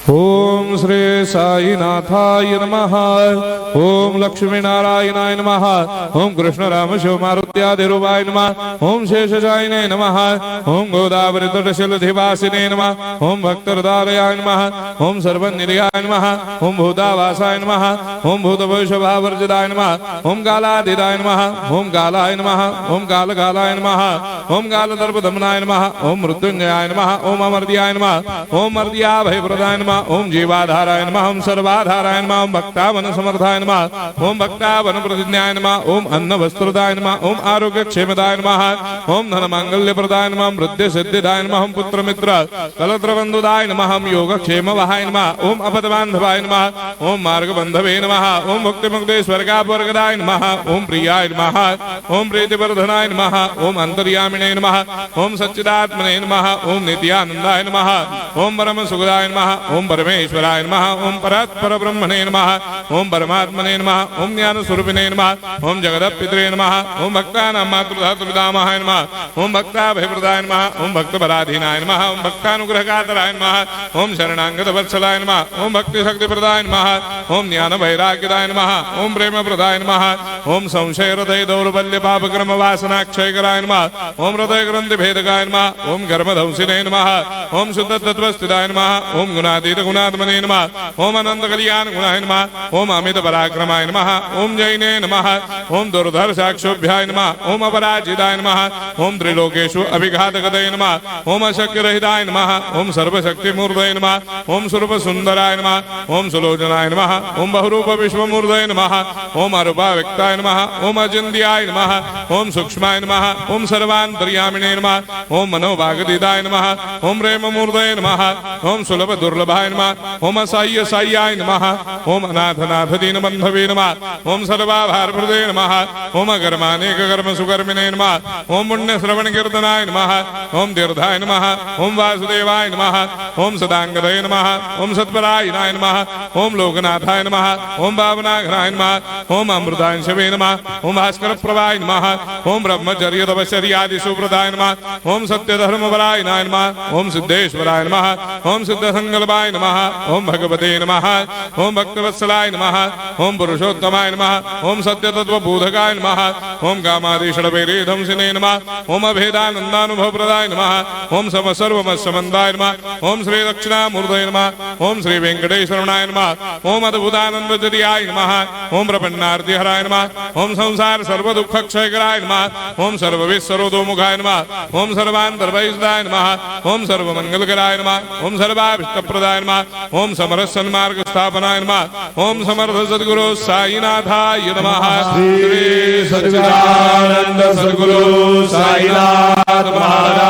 ओम श्री साईनाथाय नमः। ओम लक्ष्मी नारायणाय नमः। ओम कृष्ण राम शिव मारुत्यादिरूपाय नमः। ओम शेषशायिने नमः। ओम गोदावरी तटशिलधिवासिने नमः। ओम भक्तहृदयाय नमः। ओम सर्वनिलयाय नमः। ओम भूतावासाय नमः। ओम भूतभविष्यभावर्जिताय नमः। ओम कालाधीराय नमः। ओम कालाय नमः। ओम कालकालाय नमः। ओम कालदर्पदमनाय नमः। ओम मृत्युंजयाय नमः। ओम अमर्त्याय नमः। ओम मर्त्याभयप्रदाय नमः। ओम जीवाधाराय नमः। ओम सर्वाधाराय नमः। ओम भक्तावन समर्थाय नमः। ओम भक्तावन प्रतिज्ञाय नमः। ओम अन्न वस्त्रदाय नमः। ओम आरोग्य क्षेमदाय नमः। ओम धन मांगल्य प्रदाय नमः। ओम वृद्धि सिद्धिदाय नमः। ओम पुत्र मित्र कलत्र बंधुदाय नमः। ओम योग क्षेम वहाय नमः। ओम अपदबांधवाय नमः। ओम मार्ग बंधवे नमः। ओम मुक्ति मुक्ति स्वर्गापवर्गदाय नमः। ओम प्रियाय नमः। ओम प्रीतिवर्धनाय नमः। ओम अंतर्यामिने नमः। ओम सच्चिदात्मने नमः। ओम नित्यानंदाय नमः। ओम परम सुखदाय नमः। ओम परमेश्वराय नमः। ओम परात्पर ब्रह्मणे नमः। ओम परमात्मने नमः। ओम ज्ञान स्वरूपिणे नमः। ओम जगदपितरे नमः। ओम भक्तानां मातृधातुर्दामाय नमः। ओम भक्ताभयप्रदाय नमः। ओम भक्तपराधीनाय नमः। ओम भक्तानुग्रहकातराय नमः। ओम शरणागत वत्सलाय नमः। ओम भक्ति शक्ति प्रदाय नमः। ओम ज्ञान वैराग्यदाय नमः। ओम प्रेम प्रदाय नमः। ओम संशय हृदय दौर्बल्य पाप कर्म वासना क्षयकराय नमः। ओम हृदय ग्रंथि भेदकाय नमः। ओम कर्मधंसिने नमः। ओम शुद्ध तत्वस्थिताय नमः। ओम गुणातीत गुणात्मने नमः। ओम अनंत कल्याण गुणाय नमः। ओम अमित पराक्रमाय नमः। ओम जैने नमः। ओम दुर्धर साक्षोभ्याय नमः। ओम अपराजिताय नमः। ओम त्रिलोकेषु अभिघातगतये नमः। ओम अशक्य रहिताय नमः। ओम सर्वशक्ति मूर्तये नमः। ओम स्वरूप सुंदराय नमः। ओम सुलोचनाय नमः। ओम बहुरूप विश्वमूर्तये नमः। ओम अरूपाव्यक्ताय नमः। ओम अचिन्त्याय नमः। ओम सूक्ष्माय नमः। ओम सर्वान्तर्यामिने नमः। ओम मनोभागदिदाय नमः। ओम प्रेम मूर्तये नमः। ओम सुलभ दुर्लभाय नमः। ओम असाह्य साह्याय नमः। ओम अनाथनाथ दीनबन्धवे नमः। ओम सर्वाभारप्रदे नमः। ओम अकर्मानेक कर्म सुकर्मिणे नमः। ओम पुण्य श्रवण कीर्तनाय नमः। ओम तीर्थाय नमः। ओम वासुदेवाय नमः। ओम सदांगदये नमः। ओम सत्परायणाय नमः। ओम लोकनाथाय नमः। ओम पावनाघ्नाय नमः। ओम अमृतांशवे नमः। ओम भास्कर प्रभाय नमः। ओम ब्रह्मचर्य तपश्चर्यादि सुप्रदाय नमः। ओम सत्यधर्मपरायणाय नमः। ओम सिद्धेश्वराय नमः। ओम सिद्ध संकल्पाय नमः। ओम भगवते नमः। ओम भक्तवत्सलाय नमः। ओम पुरुषोत्तमाय नमः। ओम सत्यतत्वबोधकाय नमः। ओम कामादिषडभैरेधंसिने नमः। ओम अभेदानन्दानुभवप्रदाय नमः। ओम सर्वमस्समन्दाय नमः। ओम श्री दक्षिणामूर्तये नमः। ओम श्री वेंकटेश्वराय नमः। ओम अद्भुतानन्दजर्याय नमः। ओम प्रपन्नार्तिहराय नमः। ओम संसार सर्वदुःखक्षयकराय नमः। ओम सर्वविश्वरोधोमुखाय नमः। ओम सर्वान्तर्वैसदाय नमः। ओम सर्वमंगलकराय नमः। ओम सर्वाभीष्टप्रदाय नमः। ओम समरस सन्मार्ग स्थापनाय नमः। ओम समर्थ सद्गुरु साईनाथाय नमः। श्री सच्चिदानंद सद्गुरु साईनाथ महाराज